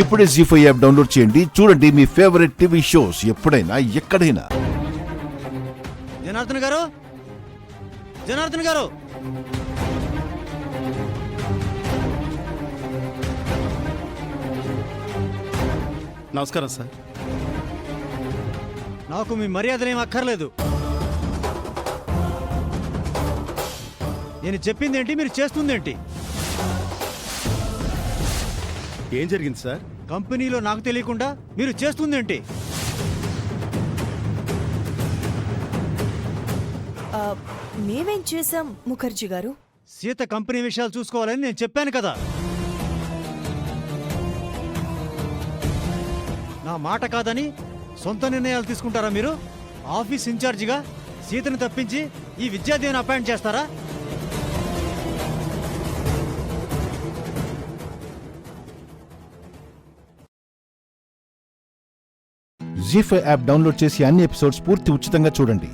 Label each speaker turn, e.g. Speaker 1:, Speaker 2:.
Speaker 1: ఇప్పుడే జీ5 app download చేయండి. చూడండి మీ ఫేవరెట్ టీవీ షోస్ ఎప్పుడైనా ఎక్కడైనా.
Speaker 2: జనార్దన్ గారు, జనార్దన్ గారు,
Speaker 3: నమస్కారం సార్.
Speaker 2: నాకు మీ మర్యాదలేం అక్కర్లేదు. నేను చెప్పిందేంటి, మీరు చేస్తుందేంటి?
Speaker 3: ఏం జరిగింది సార్?
Speaker 2: కంపెనీలో నాకు తెలియకుండా మీరు చేస్తుందేంటి?
Speaker 4: మేమేం చేశాం ముఖర్జీ గారు?
Speaker 2: సీత కంపెనీ విషయాలు చూసుకోవాలని నేను చెప్పాను కదా. నా మాట కాదని సొంత నిర్ణయాలు తీసుకుంటారా మీరు? ఆఫీస్ ఇన్ఛార్జిగా సీతను తప్పించి ఈ విద్యాదేవిని అపాయింట్ చేస్తారా?
Speaker 1: జీ5 యాప్ డౌన్లోడ్ చేసి అన్ని ఎపిసోడ్స్ పూర్తి ఉచితంగా చూడండి.